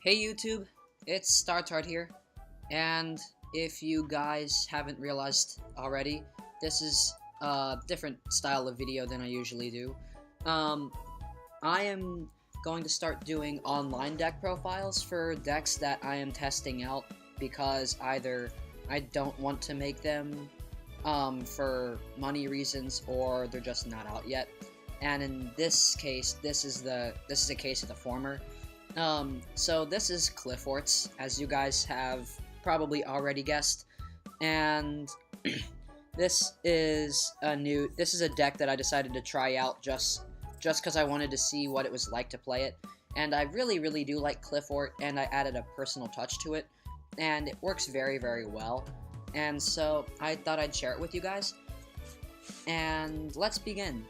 Hey YouTube, it's StarTard here, and if you guys haven't realized already, this is a different style of video than I usually do. Um, I am going to start doing online deck profiles for decks that I am testing out because either I don't want to make them for money reasons or they're just not out yet. And in this case, this is a case of the former. So this is Qliphort's, as you guys have probably already guessed, and this is a deck that I decided to try out just because I wanted to see what it was like to play it, and I really do like Qliphort, and I added a personal touch to it, and it works very well, and so I thought I'd share it with you guys, and let's begin.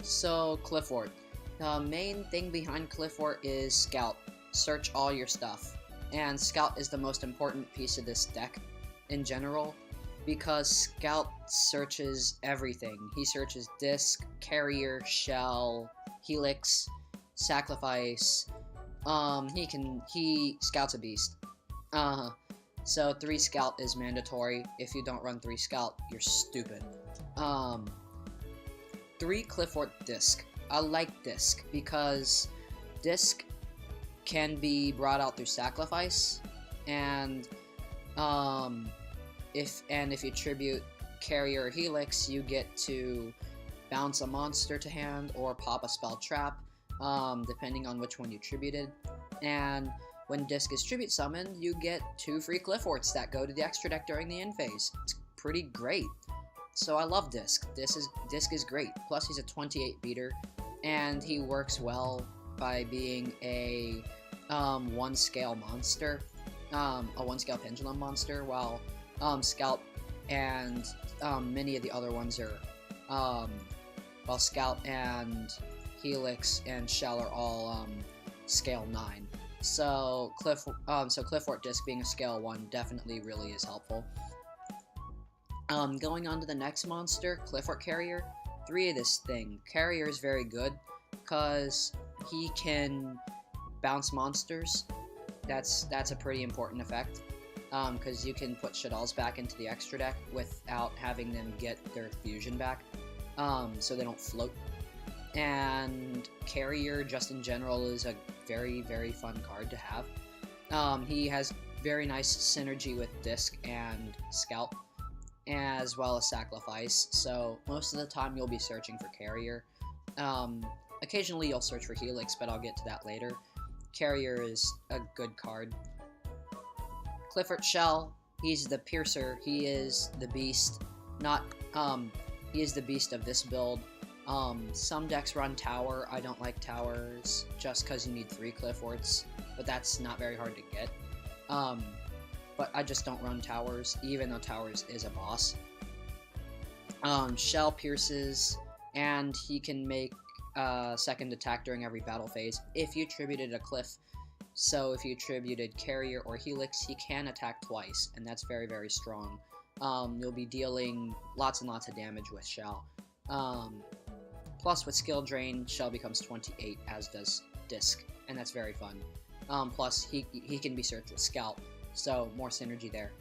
So Qliphort. The main thing behind Qliphort is Scout. Search all your stuff. And Scout is the most important piece of this deck in general because Scout searches everything. He searches Disc, Carrier, Shell, Helix, Sacrifice. He Scout's a beast. So 3 Scout is mandatory. If you don't run 3 Scout, you're stupid. 3 Qliphort Disc. I like Disc because Disc can be brought out through Sacrifice, and if you tribute Carrier or Helix, you get to bounce a monster to hand or pop a spell trap, depending on which one you tributed. And when Disc is tribute summoned, you get 2 free Qliphorts that go to the extra deck during the end phase. It's pretty great. So I love Disc. Disc is great. Plus he's a 28 beater, and he works well by being a 1-scale monster, a 1-scale pendulum monster, while Scout and many of the other ones are, while Scout and Helix and Shell are all scale 9. So Qliphort Disc being a scale 1 definitely really is helpful. Going on to the next monster, Qliphort Carrier. 3 of this thing. Carrier is very good because he can bounce monsters. That's a pretty important effect because you can put Shaddolls back into the extra deck without having them get their fusion back, so they don't float. And Carrier, just in general, is a very fun card to have. He has very nice synergy with Disc and Scout, as well as Sacrifice, so most of the time you'll be searching for Carrier. Occasionally you'll search for Helix, but I'll get to that later. Carrier is a good card. Qliphort Shell, he's the Piercer, he is the beast, he is the beast of this build. Some decks run Tower. I don't like Towers, just because you need 3 Qliphorts, but that's not very hard to get. But I just don't run Towers, even though Towers is a boss. Shell pierces, and he can make second attack during every battle phase if you tributed a Qliph. So if you tributed Carrier or Helix, he can attack twice, and that's very strong. You'll be dealing lots and lots of damage with Shell. Plus with Skill Drain, Shell becomes 28, as does Disc, and that's very fun. Plus he can be searched with Scout, so more synergy there.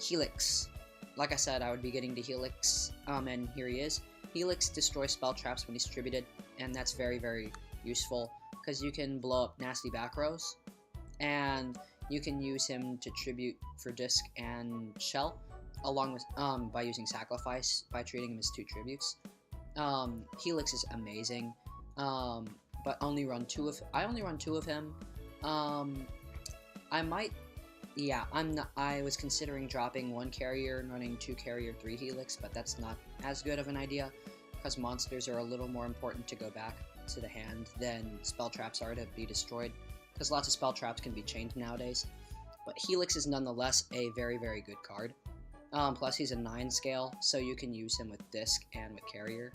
Helix. Like I said, I would be getting to Helix, and here he is. Helix destroys spell traps when he's tributed, and that's very useful, because you can blow up nasty back rows, and you can use him to tribute for Disc and Shell, along with, by using Sacrifice, by treating him as 2 tributes. Helix is amazing, but I only run 2 of him. I was considering dropping 1 Carrier and running 2 Carrier, 3 Helix, but that's not as good of an idea, because monsters are a little more important to go back to the hand than spell traps are to be destroyed, because lots of spell traps can be chained nowadays. But Helix is nonetheless a very good card. Plus he's a 9 scale, so you can use him with Disc and with Carrier.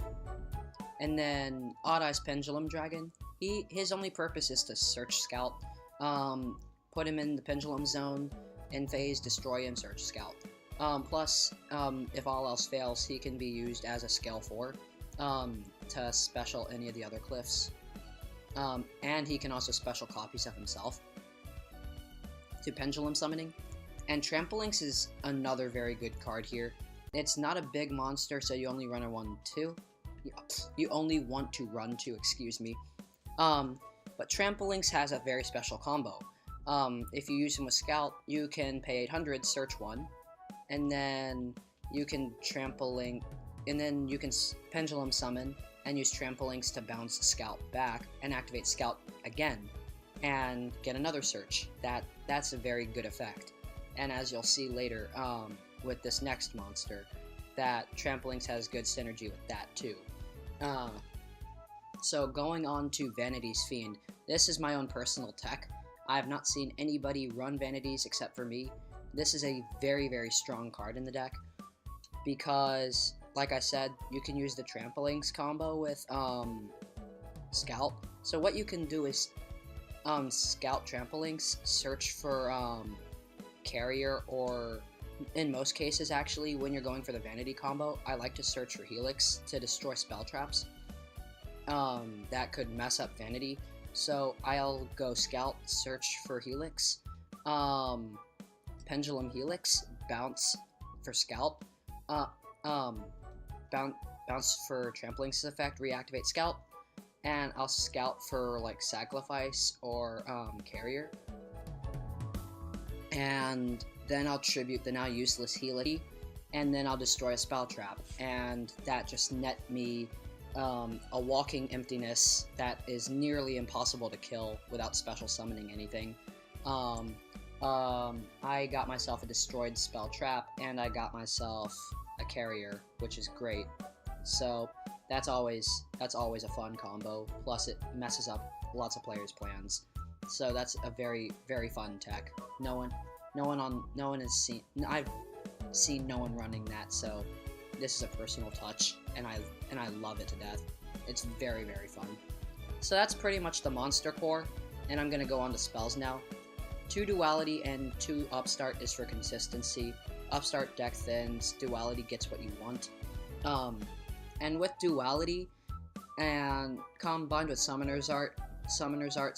And then Odd Eyes Pendulum Dragon. His only purpose is to search Scout, put him in the Pendulum Zone, end phase, destroy him, search Scout. Plus, if all else fails, he can be used as a scale 4 to special any of the other Qliphs. And he can also special copies of himself to pendulum summoning. And Trampolinx is another very good card here. It's not a big monster, so you only run a 1-2. You only want to run 2, excuse me. But Trampolinx has a very special combo. If you use him with Scout, you can pay 800, search 1, and then you can Pendulum Summon and use Trampolinx to bounce Scout back and activate Scout again and get another search. That's a very good effect. And as you'll see later with this next monster, that Trampolinx has good synergy with that too. So going on to Vanity's Fiend, this is my own personal tech. I have not seen anybody run Vanities except for me. This is a very, very strong card in the deck because, like I said, you can use the Trampolinx combo with Scout. So what you can do is Scout Trampolinx, search for Carrier, or in most cases actually when you're going for the Vanity combo, I like to search for Helix to destroy spell traps that could mess up Vanity. So I'll go Scout, search for Helix, Pendulum Helix, bounce for Scout, bounce for Trampolinx's effect, reactivate Scout, and I'll Scout for like Sacrifice or Carrier, and then I'll tribute the now useless Helix, and then I'll destroy a spell trap, and that just net me a walking emptiness that is nearly impossible to kill without special summoning anything. I got myself a destroyed spell trap, and I got myself a Carrier, which is great. So that's always a fun combo. Plus it messes up lots of players' plans. So that's a very, very fun tech. I've seen no one running that, so this is a personal touch, and I love it to death. It's very, very fun. So that's pretty much the monster core, and I'm gonna go on to spells now. 2 Duality and 2 Upstart is for consistency. Upstart deck thins, Duality gets what you want. And with Duality and combined with Summoner's Art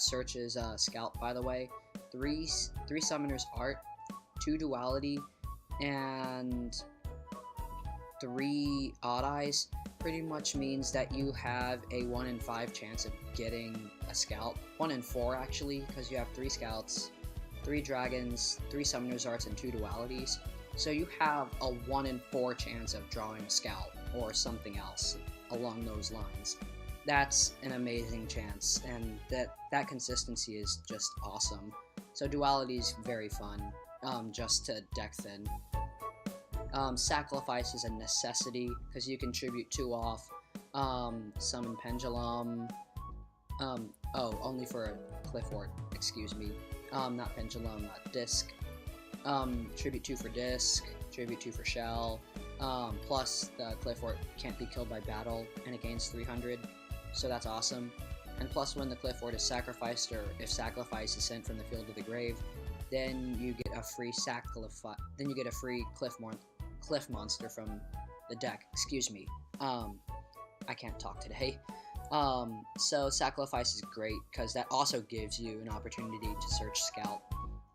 searches Scout, by the way. 3 Summoner's Art, 2 Duality, and 3 Odd Eyes pretty much means that you have a 1 in 5 chance of getting a Scout. 1 in 4 actually, because you have 3 Scouts, 3 Dragons, 3 Summoner's Arts, and 2 Dualities. So you have a 1 in 4 chance of drawing a Scout or something else along those lines. That's an amazing chance, and that consistency is just awesome. So Duality is very fun, just to deck thin. Sacrifice is a necessity, because you can tribute 2 off, summon Pendulum, only for a Qliphort, excuse me, not Pendulum, Disc, tribute 2 for Disc, tribute 2 for Shell, plus the Qliphort can't be killed by battle, and it gains 300, so that's awesome. And plus when the Qliphort is sacrificed, or if Sacrifice is sent from the field to the grave, then you get a free Cliff monster from the deck. Excuse me. I can't talk today. So Sacrifice is great because that also gives you an opportunity to search Scout.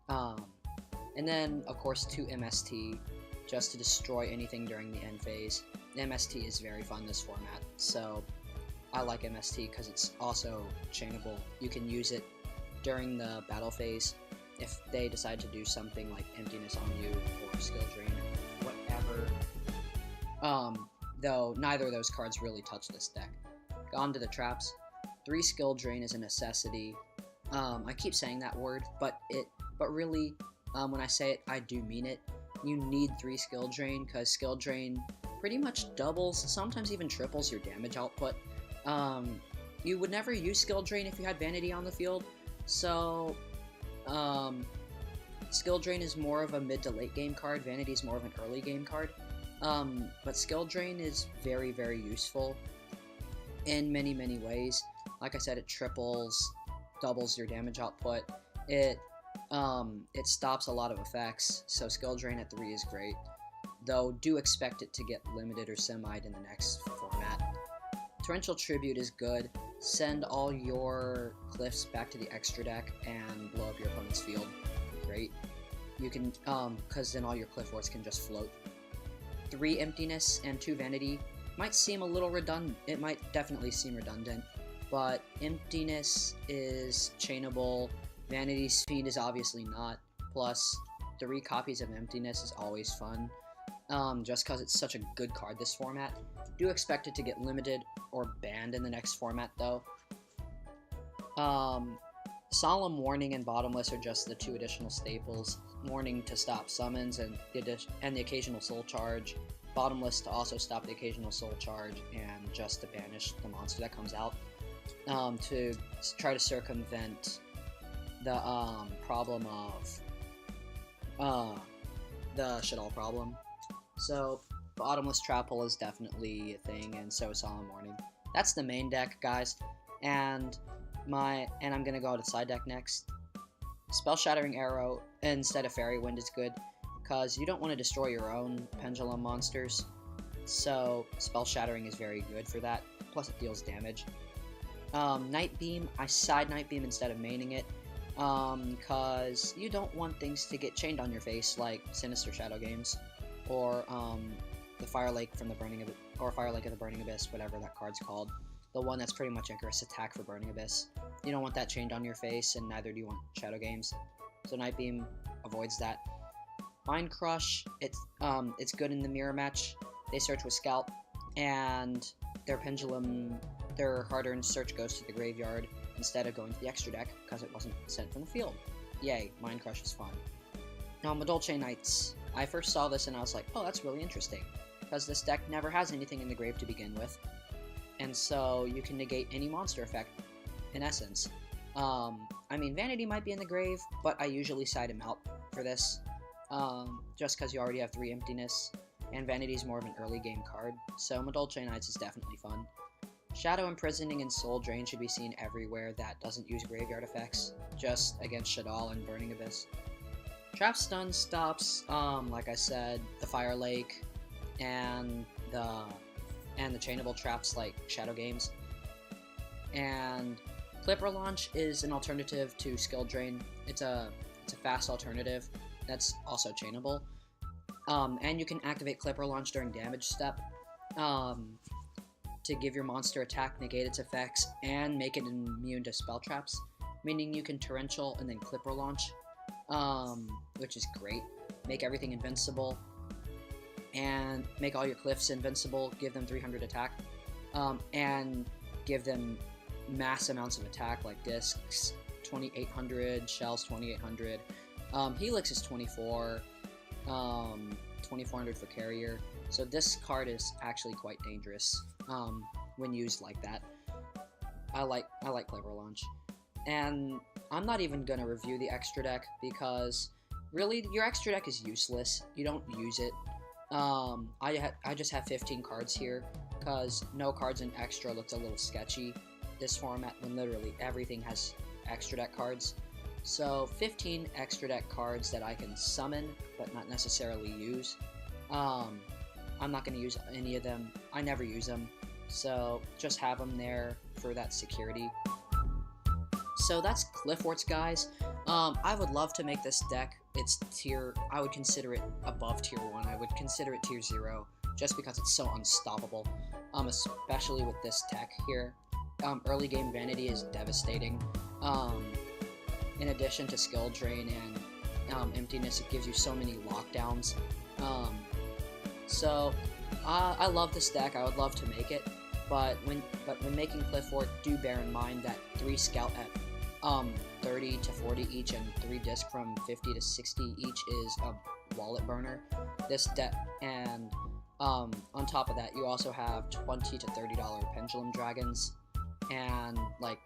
And then of course 2 MST, just to destroy anything during the end phase. The MST is very fun this format, so I like MST because it's also chainable. You can use it during the battle phase if they decide to do something like Emptiness on you or Skill Drain or whatever. Though neither of those cards really touch this deck. On to the traps. 3 Skill Drain is a necessity. I keep saying that word, but really, when I say it, I do mean it. You need 3 Skill Drain because Skill Drain pretty much doubles, sometimes even triples your damage output. You would never use Skill Drain if you had Vanity on the field, so Skill Drain is more of a mid to late game card, Vanity is more of an early game card, but Skill Drain is very, very useful in many, many ways. Like I said, it triples, doubles your damage output, it stops a lot of effects, so Skill Drain at 3 is great, though do expect it to get limited or semied in the next format. Torrential Tribute is good. send all your Cliffs back to the extra deck and blow up your opponent's field. Great. You can, because then all your Qliphorts can just float. 3 Emptiness and 2 Vanity might seem a little redundant. It might definitely seem redundant, but Emptiness is chainable. Vanity Speed is obviously not. Plus, 3 copies of Emptiness is always fun. Just because it's such a good card this format. Do expect it to get limited or banned in the next format, though. Solemn Warning and Bottomless are just the 2 additional staples. Warning to stop summons and the occasional Soul Charge. Bottomless to also stop the occasional Soul Charge and just to banish the monster that comes out. To try to circumvent the problem of the shit-all problem. So, Bottomless Trap Hole is definitely a thing, and so is Solemn Warning. That's the main deck, guys, and I'm gonna go to side deck next. Spell Shattering Arrow instead of Fairy Wind is good, because you don't want to destroy your own Pendulum monsters, so Spell Shattering is very good for that, plus it deals damage. Night Beam, I side Night Beam instead of maining it, because you don't want things to get chained on your face, like Sinister Shadow Games, or the Fire Lake from the Burning Abyss, or Fire Lake of the Burning Abyss, whatever that card's called. The one that's pretty much Icarus Attack for Burning Abyss. You don't want that chained on your face, and neither do you want Shadow Games. So Night Beam avoids that. Mind Crush, it's good in the mirror match. They search with Scout, and their hard-earned search goes to the graveyard instead of going to the extra deck because it wasn't sent from the field. Yay, Mind Crush is fun. Now, Madolche Knights. I first saw this and I was like, oh, that's really interesting, because this deck never has anything in the grave to begin with, and so you can negate any monster effect, in essence. I mean, Vanity might be in the grave, but I usually side him out for this, just because you already have 3 Emptiness, and Vanity is more of an early game card, so Madolche Knights is definitely fun. Shadow Imprisoning and Soul Drain should be seen everywhere that doesn't use graveyard effects, just against Shaddoll and Burning Abyss. Trap Stun stops, like I said, the Fire Lake, and the chainable traps like Shadow Games. And Clipper Launch is an alternative to Skill Drain. It's a fast alternative that's also chainable. And you can activate Clipper Launch during damage step to give your monster attack, negate its effects, and make it immune to spell traps, meaning you can Torrential and then Clipper Launch, which is great. Make everything invincible, and make all your Cliffs invincible, give them 300 attack, and give them mass amounts of attack, like Discs 2800, Shells 2800, Helix is 24, 2400 for Carrier, so this card is actually quite dangerous when used like that. I like Clipper Launch. And I'm not even going to review the extra deck, because really, your extra deck is useless. You don't use it. I just have 15 cards here, because no cards in extra looks a little sketchy this format when literally everything has extra deck cards. So 15 extra deck cards that I can summon, but not necessarily use. I'm not going to use any of them. I never use them, so just have them there for that security. So that's Qliphorts, guys. I would love to make this deck its tier. I would consider it above tier 1. I would consider it tier 0, just because it's so unstoppable, especially with this tech here. Early game Vanity is devastating. In addition to Skill Drain and Emptiness, it gives you so many lockdowns. So I love this deck. I would love to make it, but when making Qliphort, do bear in mind that 3 Scout at 30 to 40 each and 3 Disc from 50 to 60 each is a wallet burner. This deck, and on top of that, you also have $20 to $30 Pendulum Dragons and like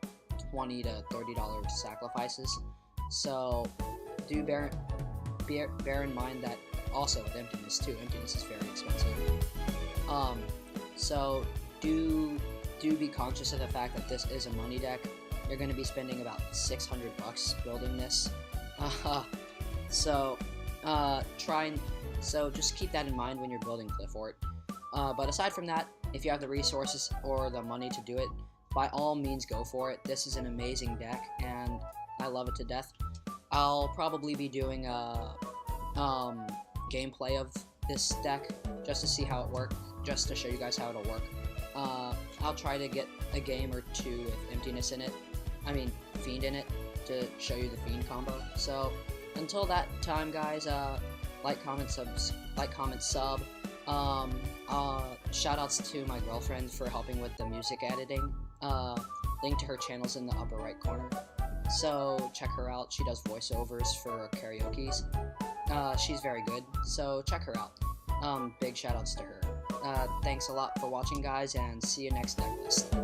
$20 to $30 sacrifices. So do bear in mind that also with Emptiness too. Emptiness is very expensive. So do be conscious of the fact that this is a money deck. You're going to be spending about $600 building this. So just keep that in mind when you're building Qliphort. But aside from that, if you have the resources or the money to do it, by all means go for it. This is an amazing deck, and I love it to death. I'll probably be doing a gameplay of this deck just to see how it works, just to show you guys how it'll work. I'll try to get a game or two with Emptiness in it, Fiend in it, to show you the Fiend combo. So, until that time, guys, like, comment, sub. Shoutouts to my girlfriend for helping with the music editing. Link to her channel's in the upper right corner. So, check her out. She does voiceovers for karaoke's. She's very good, so check her out. Big shoutouts to her. Thanks a lot for watching, guys, and see you next deck list.